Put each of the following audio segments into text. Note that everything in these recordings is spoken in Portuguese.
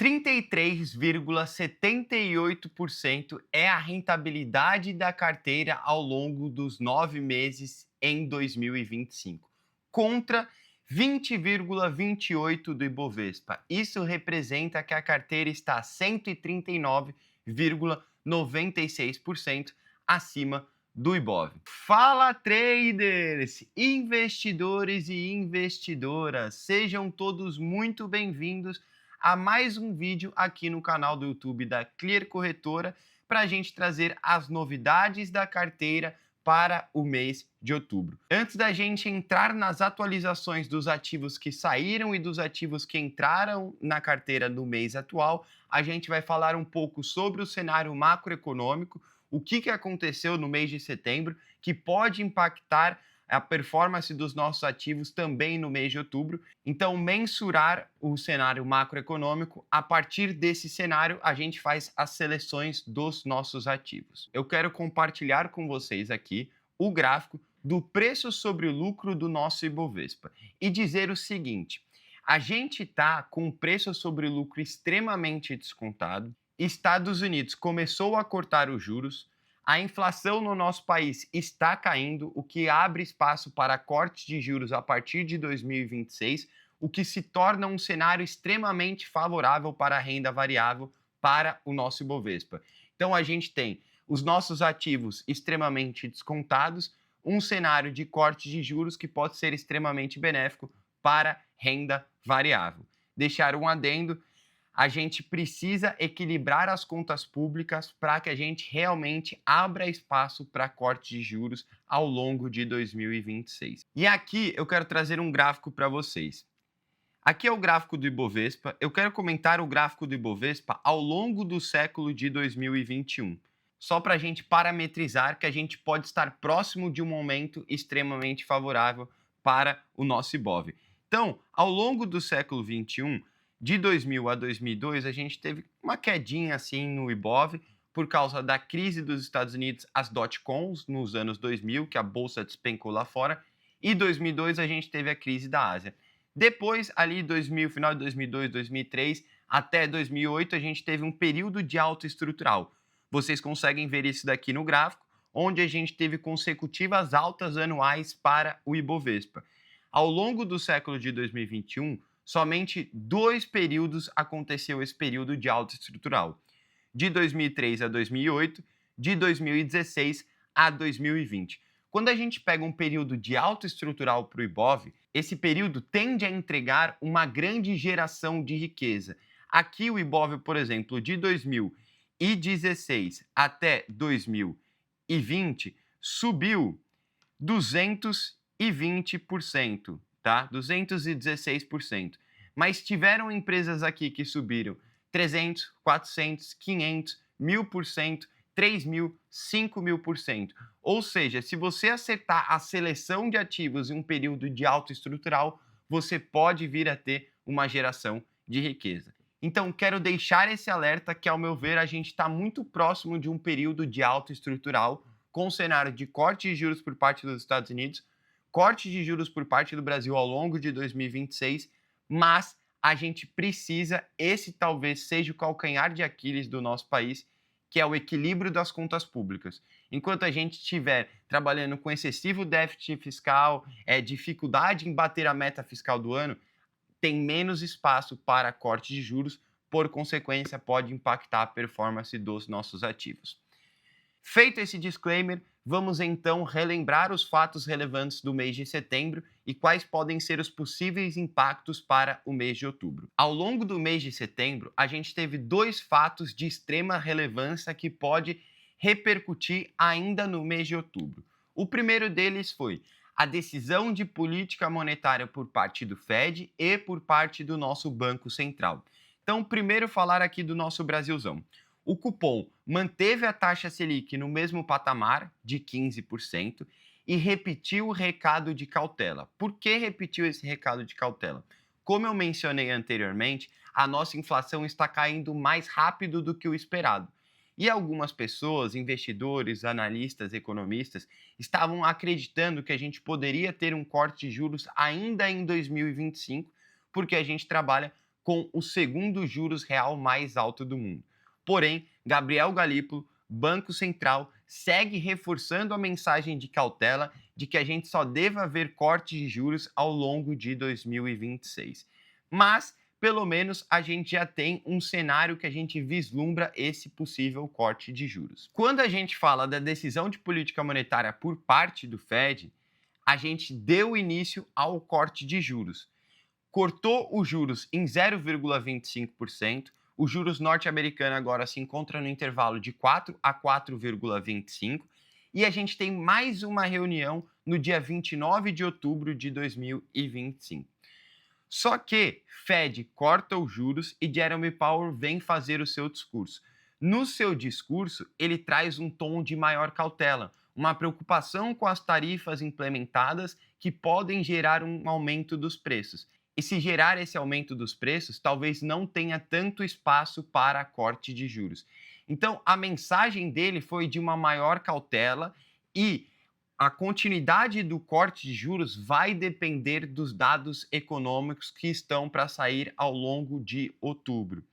33,78% é a rentabilidade da carteira ao longo dos 9 meses em 2025, contra 20,28% do Ibovespa. Isso representa que a carteira está 139,96% acima do Ibov. Fala, traders, investidores e investidoras, sejam todos muito bem-vindos a mais um vídeo aqui no canal do YouTube da Clear Corretora para a gente trazer as novidades da carteira para o mês de outubro. Antes da gente entrar nas atualizações dos ativos que saíram e dos ativos que entraram na carteira no mês atual, a gente vai falar um pouco sobre o cenário macroeconômico, o que aconteceu no mês de setembro, que pode impactar a performance dos nossos ativos também no mês de outubro. Então, mensurar o cenário macroeconômico, a partir desse cenário, a gente faz as seleções dos nossos ativos. Eu quero compartilhar com vocês aqui o gráfico do preço sobre o lucro do nosso Ibovespa e dizer o seguinte: a gente está com um preço sobre o lucro extremamente descontado. Estados Unidos começou a cortar os juros, a inflação no nosso país está caindo, o que abre espaço para cortes de juros a partir de 2026, o que se torna um cenário extremamente favorável para a renda variável para o nosso Ibovespa. Então a gente tem os nossos ativos extremamente descontados, um cenário de corte de juros que pode ser extremamente benéfico para renda variável. Deixar um adendo: a gente precisa equilibrar as contas públicas para que a gente realmente abra espaço para corte de juros ao longo de 2026. E aqui eu quero trazer um gráfico para vocês. Aqui é o gráfico do Ibovespa. Eu quero comentar o gráfico do Ibovespa ao longo do século de 2021. Só para a gente parametrizar que a gente pode estar próximo de um momento extremamente favorável para o nosso Ibov. Então, ao longo do século 21, de 2000 a 2002, a gente teve uma quedinha assim no Ibov por causa da crise dos Estados Unidos, as dot-coms nos anos 2000, que a bolsa despencou lá fora, e 2002 a gente teve a crise da Ásia. Depois, ali 2000, final de 2002, 2003 até 2008, a gente teve um período de alta estrutural. Vocês conseguem ver isso daqui no gráfico, onde a gente teve consecutivas altas anuais para o Ibovespa. Ao longo do século de 2021, somente 2 períodos aconteceu esse período de alta estrutural: de 2003 a 2008, de 2016 a 2020. Quando a gente pega um período de alta estrutural para o Ibov, esse período tende a entregar uma grande geração de riqueza. Aqui o Ibov, por exemplo, de 2016 até 2020, subiu 220%. Tá? 216%. Mas tiveram empresas aqui que subiram 300, 400, 500, 1000%, 3.000, 5.000%. Ou seja, se você acertar a seleção de ativos em um período de alta estrutural, você pode vir a ter uma geração de riqueza. Então, quero deixar esse alerta que, ao meu ver, a gente está muito próximo de um período de alta estrutural, com cenário de corte de juros por parte dos Estados Unidos, corte de juros por parte do Brasil ao longo de 2026, mas a gente precisa, esse talvez seja o calcanhar de Aquiles do nosso país, que é o equilíbrio das contas públicas. Enquanto a gente estiver trabalhando com excessivo déficit fiscal, dificuldade em bater a meta fiscal do ano, tem menos espaço para corte de juros, por consequência, pode impactar a performance dos nossos ativos. Feito esse disclaimer, vamos então relembrar os fatos relevantes do mês de setembro e quais podem ser os possíveis impactos para o mês de outubro. Ao longo do mês de setembro, a gente teve 2 fatos de extrema relevância que pode repercutir ainda no mês de outubro. O primeiro deles foi a decisão de política monetária por parte do Fed e por parte do nosso Banco Central. Então, primeiro falar aqui do nosso Brasilzão. O cupom manteve a taxa Selic no mesmo patamar de 15% e repetiu o recado de cautela. Por que repetiu esse recado de cautela? Como eu mencionei anteriormente, a nossa inflação está caindo mais rápido do que o esperado. E algumas pessoas, investidores, analistas, economistas, estavam acreditando que a gente poderia ter um corte de juros ainda em 2025, porque a gente trabalha com o segundo juros real mais alto do mundo. Porém, Gabriel Galípolo, Banco Central, segue reforçando a mensagem de cautela de que a gente só deva ver cortes de juros ao longo de 2026. Mas, pelo menos, a gente já tem um cenário que a gente vislumbra esse possível corte de juros. Quando a gente fala da decisão de política monetária por parte do Fed, a gente deu início ao corte de juros. Cortou os juros em 0,25%, os juros norte-americanos agora se encontram no intervalo de 4 a 4,25%, e a gente tem mais uma reunião no dia 29 de outubro de 2025. Só que Fed corta os juros e Jerome Powell vem fazer o seu discurso. No seu discurso, ele traz um tom de maior cautela, uma preocupação com as tarifas implementadas que podem gerar um aumento dos preços. E se gerar esse aumento dos preços, talvez não tenha tanto espaço para corte de juros. Então, a mensagem dele foi de uma maior cautela e a continuidade do corte de juros vai depender dos dados econômicos que estão para sair ao longo de outubro.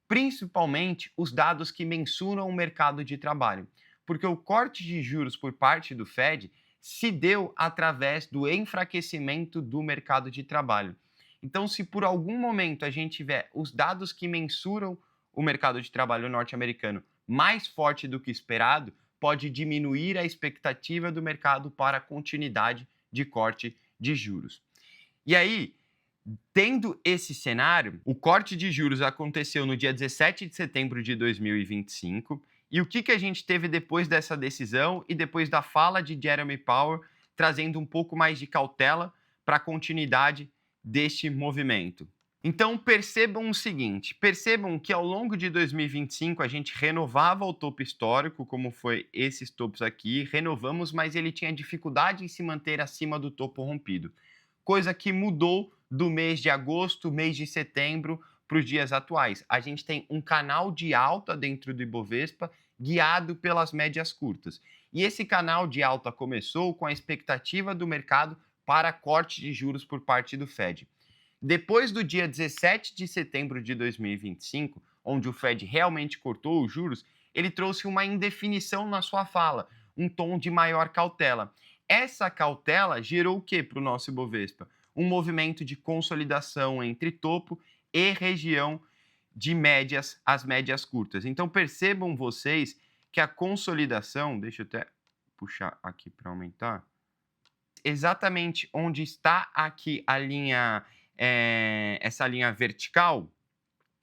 Principalmente os dados que mensuram o mercado de trabalho, porque o corte de juros por parte do Fed se deu através do enfraquecimento do mercado de trabalho. Então, se por algum momento a gente tiver os dados que mensuram o mercado de trabalho norte-americano mais forte do que esperado, pode diminuir a expectativa do mercado para a continuidade de corte de juros. E aí, tendo esse cenário, o corte de juros aconteceu no dia 17 de setembro de 2025. E o que a gente teve depois dessa decisão e depois da fala de Jerome Powell, trazendo um pouco mais de cautela para a continuidade deste movimento? Então percebam o seguinte, percebam que ao longo de 2025 a gente renovava o topo histórico, como foi esses topos aqui, renovamos, mas ele tinha dificuldade em se manter acima do topo rompido. Coisa que mudou do mês de agosto, mês de setembro, para os dias atuais. A gente tem um canal de alta dentro do Ibovespa, guiado pelas médias curtas. E esse canal de alta começou com a expectativa do mercado para corte de juros por parte do Fed. Depois do dia 17 de setembro de 2025, onde o Fed realmente cortou os juros, ele trouxe uma indefinição na sua fala, um tom de maior cautela. Essa cautela gerou o que para o nosso Ibovespa? Um movimento de consolidação entre topo e região de médias, as médias curtas. Então percebam vocês que a consolidação, deixa eu até puxar aqui para aumentar, exatamente onde está aqui a linha, essa linha vertical,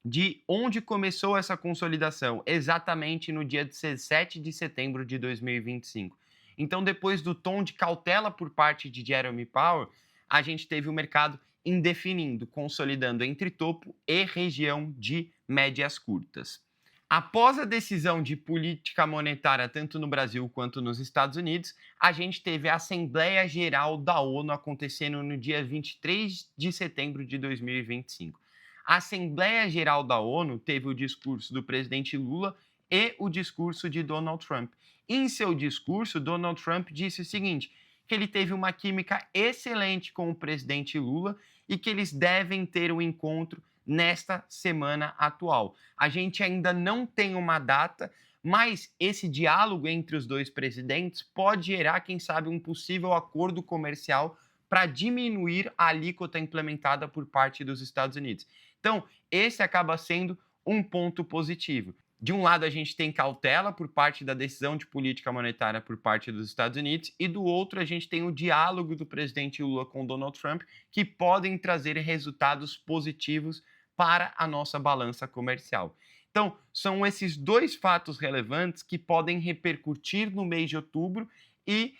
de onde começou essa consolidação, exatamente no dia 17 de setembro de 2025. Então, depois do tom de cautela por parte de Jerome Powell, a gente teve o mercado indefinindo, consolidando entre topo e região de médias curtas. Após a decisão de política monetária, tanto no Brasil quanto nos Estados Unidos, a gente teve a Assembleia Geral da ONU acontecendo no dia 23 de setembro de 2025. A Assembleia Geral da ONU teve o discurso do presidente Lula e o discurso de Donald Trump. Em seu discurso, Donald Trump disse o seguinte, que ele teve uma química excelente com o presidente Lula e que eles devem ter um encontro nesta semana atual. A gente ainda não tem uma data, mas esse diálogo entre os dois presidentes pode gerar, quem sabe, um possível acordo comercial para diminuir a alíquota implementada por parte dos Estados Unidos. Então, esse acaba sendo um ponto positivo. De um lado, a gente tem cautela por parte da decisão de política monetária por parte dos Estados Unidos, e do outro, a gente tem o diálogo do presidente Lula com Donald Trump, que podem trazer resultados positivos para a nossa balança comercial. Então, são esses dois fatos relevantes que podem repercutir no mês de outubro e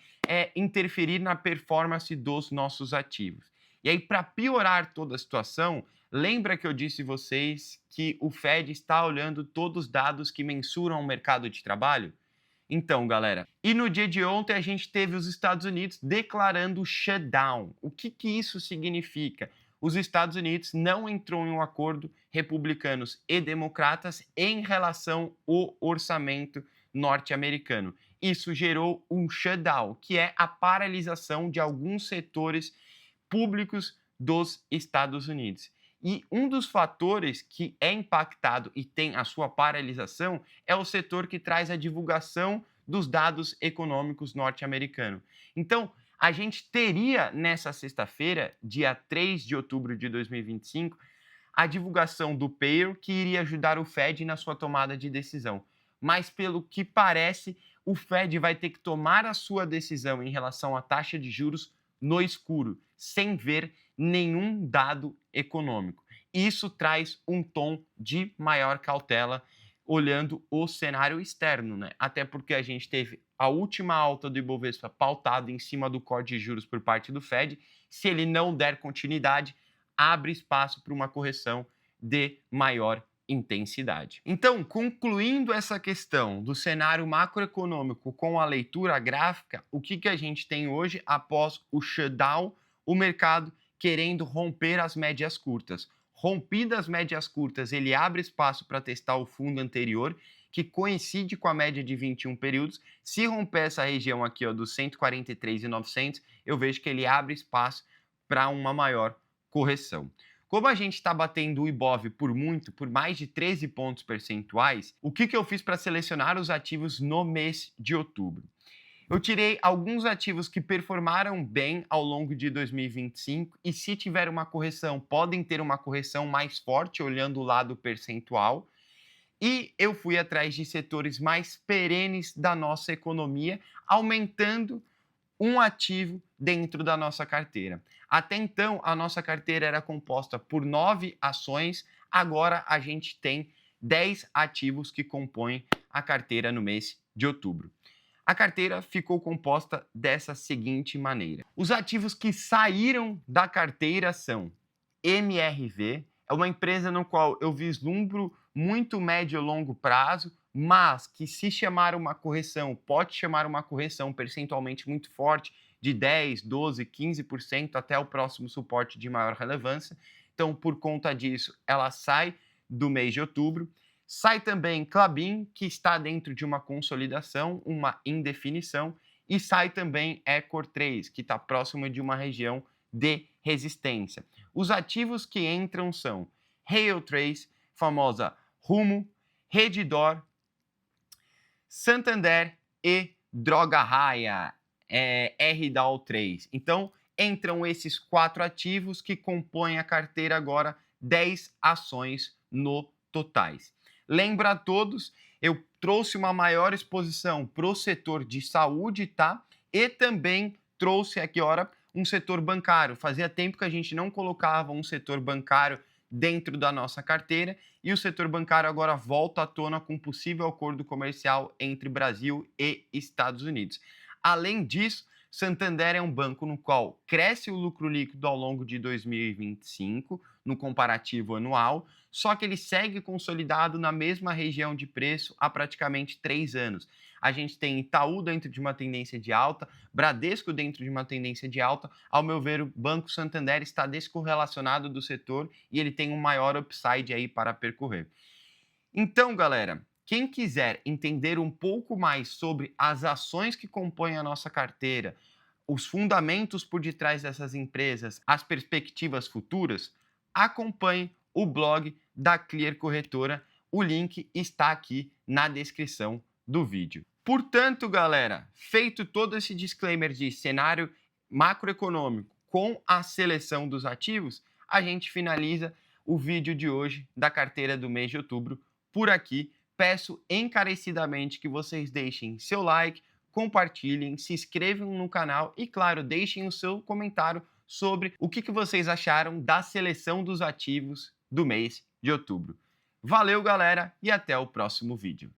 interferir na performance dos nossos ativos. E aí, para piorar toda a situação, lembra que eu disse a vocês que o Fed está olhando todos os dados que mensuram o mercado de trabalho? Então, galera, e no dia de ontem a gente teve os Estados Unidos declarando shutdown. O que isso significa? Os Estados Unidos não entrou em um acordo republicanos e democratas em relação ao orçamento norte-americano. Isso gerou um shutdown, que é a paralisação de alguns setores públicos dos Estados Unidos. E um dos fatores que é impactado e tem a sua paralisação é o setor que traz a divulgação dos dados econômicos norte-americanos. Então, a gente teria nessa sexta-feira, dia 3 de outubro de 2025, a divulgação do payroll que iria ajudar o Fed na sua tomada de decisão. Mas, pelo que parece, o Fed vai ter que tomar a sua decisão em relação à taxa de juros no escuro, sem ver nenhum dado econômico. Isso traz um tom de maior cautela olhando o cenário externo, né? Até porque a gente teve a última alta do Ibovespa pautada em cima do corte de juros por parte do Fed. Se ele não der continuidade, abre espaço para uma correção de maior intensidade. Então, concluindo essa questão do cenário macroeconômico com a leitura gráfica, o que a gente tem hoje após o shutdown, o mercado querendo romper as médias curtas. Rompidas as médias curtas, ele abre espaço para testar o fundo anterior, que coincide com a média de 21 períodos. Se romper essa região aqui, ó, dos 143.900, eu vejo que ele abre espaço para uma maior correção. Como a gente está batendo o Ibov por mais de 13 pontos percentuais, o que eu fiz para selecionar os ativos no mês de outubro? Eu tirei alguns ativos que performaram bem ao longo de 2025 e, se tiver uma correção, podem ter uma correção mais forte olhando o lado percentual. E eu fui atrás de setores mais perenes da nossa economia, aumentando um ativo dentro da nossa carteira. Até então, a nossa carteira era composta por 9 ações, agora a gente tem 10 ativos que compõem a carteira no mês de outubro. A carteira ficou composta dessa seguinte maneira. Os ativos que saíram da carteira são MRV, é uma empresa no qual eu vislumbro muito médio e longo prazo, mas que, se chamar uma correção, pode chamar uma correção percentualmente muito forte, de 10, 12, 15% até o próximo suporte de maior relevância. Então, por conta disso, ela sai do mês de outubro. Sai também Klabin, que está dentro de uma consolidação, uma indefinição, e sai também Ecor 3, que está próximo de uma região de resistência. Os ativos que entram são Rail 3, famosa Rumo, Redditor, Santander e Droga Raia, RDAO 3. Então, entram esses 4 ativos que compõem a carteira agora, 10 ações no totais. Lembra a todos, eu trouxe uma maior exposição para o setor de saúde, tá? E também trouxe aqui, ora, um setor bancário. Fazia tempo que a gente não colocava um setor bancário dentro da nossa carteira e o setor bancário agora volta à tona com possível acordo comercial entre Brasil e Estados Unidos. Além disso, Santander é um banco no qual cresce o lucro líquido ao longo de 2025, no comparativo anual, só que ele segue consolidado na mesma região de preço há praticamente 3 anos. A gente tem Itaú dentro de uma tendência de alta, Bradesco dentro de uma tendência de alta. Ao meu ver, o Banco Santander está descorrelacionado do setor e ele tem um maior upside aí para percorrer. Então, galera, quem quiser entender um pouco mais sobre as ações que compõem a nossa carteira, os fundamentos por detrás dessas empresas, as perspectivas futuras, acompanhe o blog da Clear Corretora. O link está aqui na descrição do vídeo. Portanto, galera, feito todo esse disclaimer de cenário macroeconômico com a seleção dos ativos, a gente finaliza o vídeo de hoje da carteira do mês de outubro por aqui. Peço encarecidamente que vocês deixem seu like, compartilhem, se inscrevam no canal e, claro, deixem o seu comentário sobre o que vocês acharam da seleção dos ativos do mês de outubro. Valeu, galera, e até o próximo vídeo.